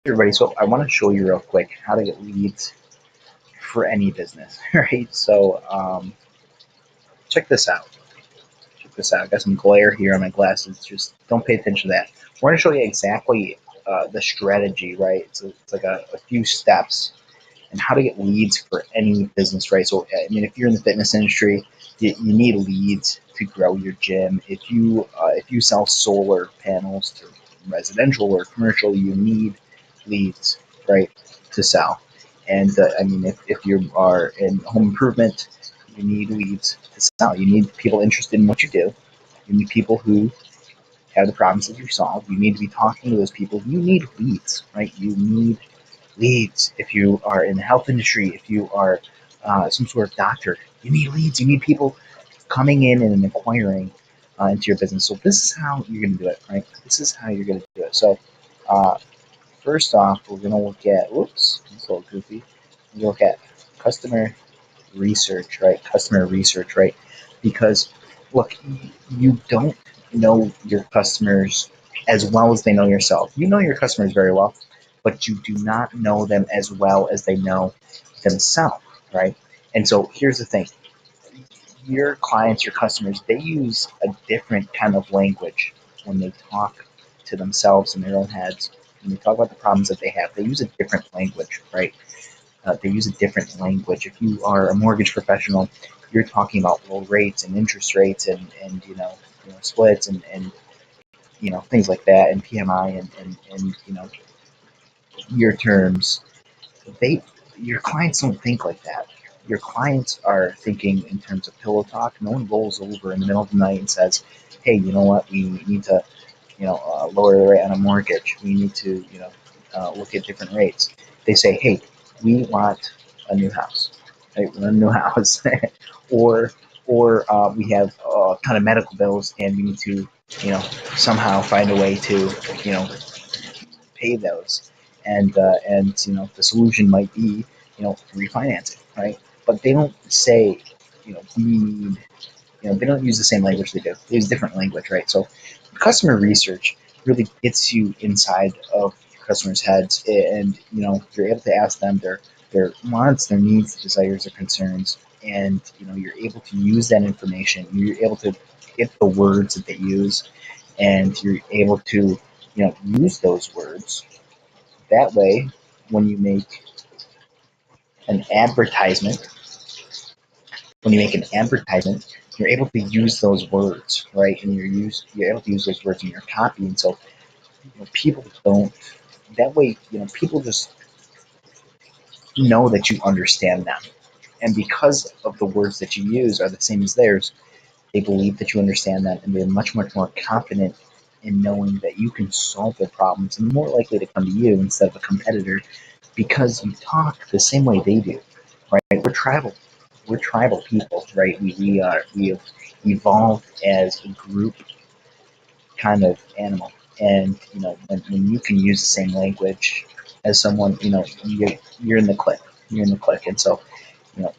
Everybody, so I want to show you real quick how to get leads for any business, right? So check this out. Check this out. I got some glare here on my glasses. Just don't pay attention to that. We're going to show you exactly the strategy, right? It's like a few steps and how to get leads for any business, right? So I mean, if you're in the fitness industry, you need leads to grow your gym. If you sell solar panels to residential or commercial, you need leads, right, to sell. And I mean, if you are in home improvement, you need leads to sell. You need people interested in what you do. You need people who have the problems that you solve. You need to be talking to those people. You need leads, right? You need leads. If you are in the health industry, if you are some sort of doctor, you need leads. You need people coming in and inquiring into your business. So this is how you're going to do it, right? This is how you're going to do it. So uh, first off, we're going to look at, whoops, it's a little goofy. We're going to look at customer research, right? Customer research, right? Because look, you don't know your customers as well as they know yourself. You know your customers very well, but you do not know them as well as they know themselves, right? And so here's the thing. Your clients, your customers, they use a different kind of language when they talk to themselves in their own heads. When they talk about the problems that they have, they use a different language, right? They use a different language. If you are a mortgage professional, you're talking about low rates and interest rates and splits and things like that and PMI and year terms. They Your clients don't think like that. Your clients are thinking in terms of pillow talk. No one rolls over in the middle of the night and says, "Hey, you know what? We need to lower the rate on a mortgage. We need to look at different rates." They say, "Hey, we want a new house, right? We want a new house, or we have kind of medical bills, and we need to somehow find a way to you know pay those, and the solution might be refinancing, right?" But they don't say we need they don't use the same language they do. They use different language, right? So customer research really gets you inside of your customers' heads, and you're able to ask them their wants, their needs, desires, their concerns, and you're able to use that information. You're able to get the words that they use, and you're able to use those words. That way, when you make an advertisement, you're able to use those words, right? And you're able to use those words in your copy, and so people don't. That way, people just know that you understand them, and because of the words that you use are the same as theirs, they believe that you understand them, and they're much more confident in knowing that you can solve their problems, and more likely to come to you instead of a competitor because you talk the same way they do, right? We're tribal people, right? We have evolved as a group kind of animal, and when you can use the same language as someone, you're in the clique. You're in the clique, and so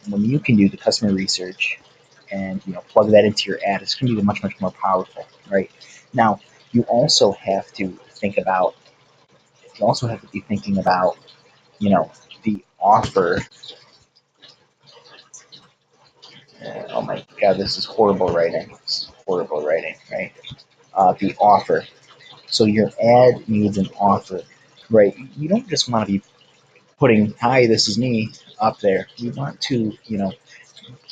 when you can do the customer research and plug that into your ad, it's going to be much more powerful, right? Now, you also have to think about. You also have to be thinking about the offer. Oh my God, this is horrible writing. This is horrible writing, right? The offer. So your ad needs an offer, right? You don't just want to be putting "Hi, this is me" up there. You want to,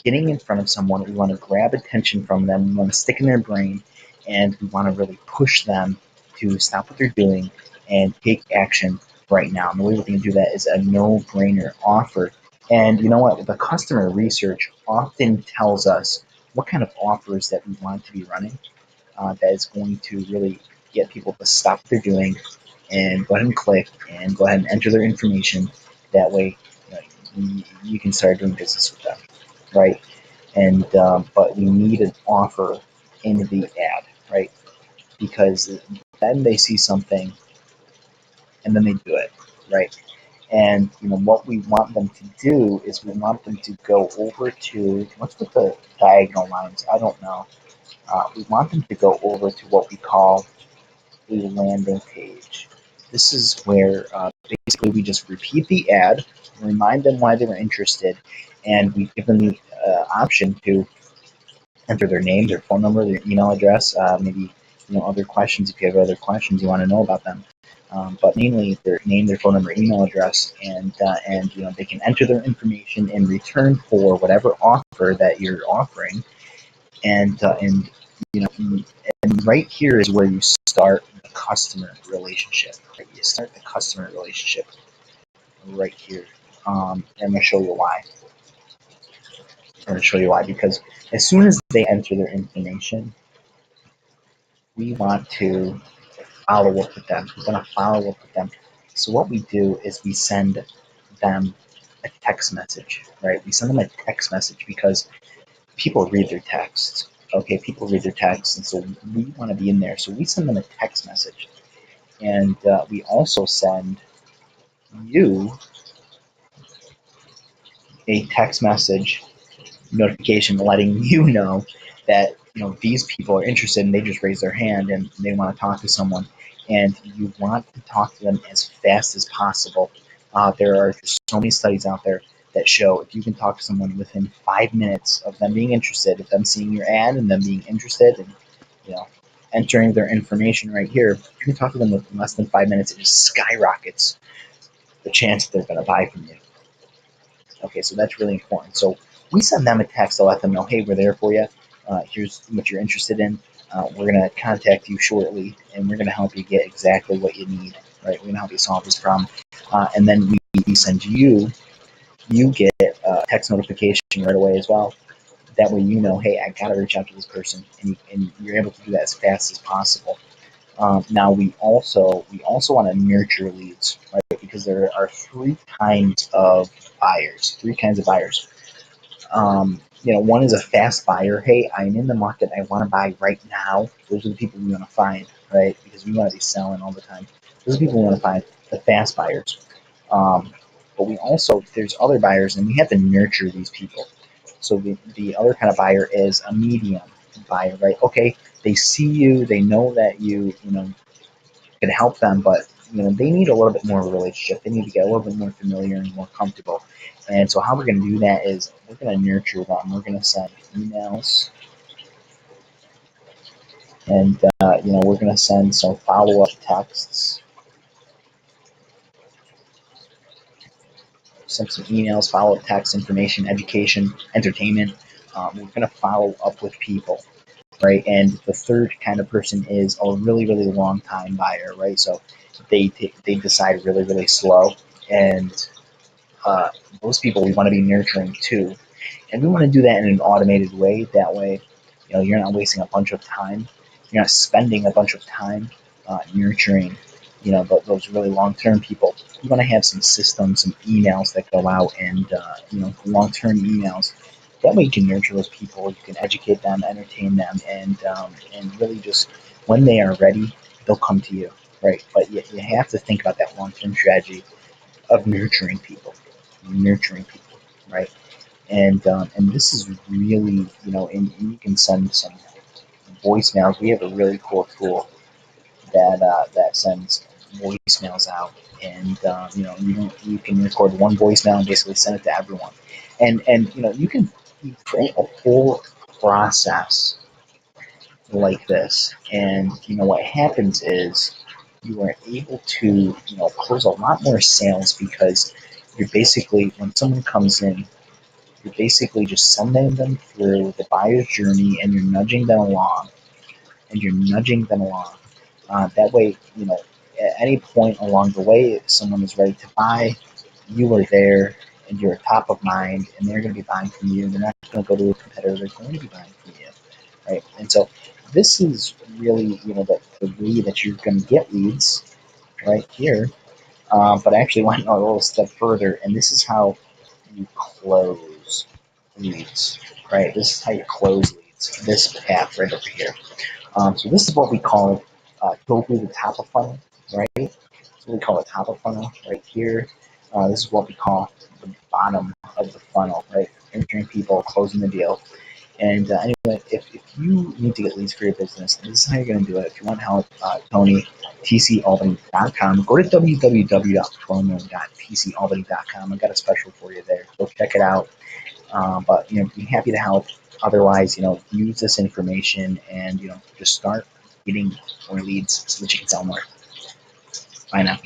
getting in front of someone. We want to grab attention from them. We want to stick in their brain, and we want to really push them to stop what they're doing and take action right now. And the way we can do that is a no-brainer offer. And you know what? The customer research often tells us what kind of offers that we want to be running. That is going to really get people to stop what they're doing and go ahead and click and go ahead and enter their information. That way, you can start doing business with them, right? And but we need an offer in the ad, right? Because then they see something and then they do it, right? And what we want them to do is we want them to go over to, what's with the diagonal lines? I don't know. We want them to go over to what we call a landing page. This is where basically we just repeat the ad, remind them why they were interested, and we give them the option to enter their name, their phone number, their email address, maybe other questions if you have other questions you want to know about them. But mainly their name, their phone number, email address, and they can enter their information in return for whatever offer that you're offering, and you know and right here is where you start the customer relationship. Right? You start the customer relationship right here. I'm gonna show you why. I'm gonna show you why because as soon as they enter their information, we want to follow up with them. We want to follow up with them. So what we do is we send them a text message, right? We send them a text message because people read their texts. Okay, people read their texts, and so we want to be in there. So we send them a text message, and we also send you a text message notification letting you know that these people are interested and they just raise their hand and they want to talk to someone, and you want to talk to them as fast as possible. There are just so many studies out there that show if you can talk to someone within 5 minutes of them being interested, of them seeing your ad and them being interested, and you know entering their information right here, if you can talk to them within less than 5 minutes, it just skyrockets the chance that they're going to buy from you. Okay, so that's really important. So we send them a text to let them know, hey, we're there for you. Here's what you're interested in. We're going to contact you shortly, and we're going to help you get exactly what you need. Right? We're going to help you solve this problem. And then we send you get a text notification right away as well. That way you know, hey, I got to reach out to this person, and you're able to do that as fast as possible. Now we also want to nurture leads, right? Because there are three kinds of buyers. Three kinds of buyers. One is a fast buyer. Hey, I'm in the market. I want to buy right now. Those are the people we want to find, right? Because we want to be selling all the time. Those are the people we want to find, the fast buyers. Um, but there's other buyers, and we have to nurture these people. So the other kind of buyer is a medium buyer, right? Okay, they see you, they know that you can help them, but they need a little bit more of a relationship. They need to get a little bit more familiar and more comfortable. And so how we're going to do that is we're going to nurture them. We're going to send emails, and we're going to send some follow-up texts, send some emails, follow-up text, information, education, entertainment. We're going to follow up with people, right? And the third kind of person is a really, really long time buyer, right? So they decide really, really slow, and uh, those people we want to be nurturing too, and we want to do that in an automated way. That way, you're not wasting a bunch of time. You're not spending a bunch of time nurturing, those really long-term people. You want to have some systems, some emails that go out, and long-term emails. That way, you can nurture those people. You can educate them, entertain them, and really just when they are ready, they'll come to you, right? But you have to think about that long-term strategy of nurturing people, right? And this is really, and you can send some voicemails. We have a really cool tool that sends voicemails out, and you can record one voicemail and basically send it to everyone, and you can create a whole process like this, and what happens is you are able to close a lot more sales because you're basically when someone comes in, you're basically just sending them through the buyer's journey, and you're nudging them along, that way, at any point along the way, if someone is ready to buy, you are there, and you're top of mind, and they're going to be buying from you. They're not going to go to a competitor. They're going to be buying from you, right? And so this is really, the way that you're going to get leads right here. But I actually went a little step further, and this is how you close leads, right? This is how you close leads. This path right over here. So this is what we call go through the top of funnel, right? That's what we call the top of funnel right here. This is what we call the bottom of the funnel, right? Entering people, closing the deal. And anyway, if you need to get leads for your business, this is how you're going to do it. If you want help, Tony, tcalbany.com. Go to www.promo.tcalbany.com. I've got a special for you there. Go check it out. But be happy to help. Otherwise, use this information and just start getting more leads so that you can sell more. Bye now.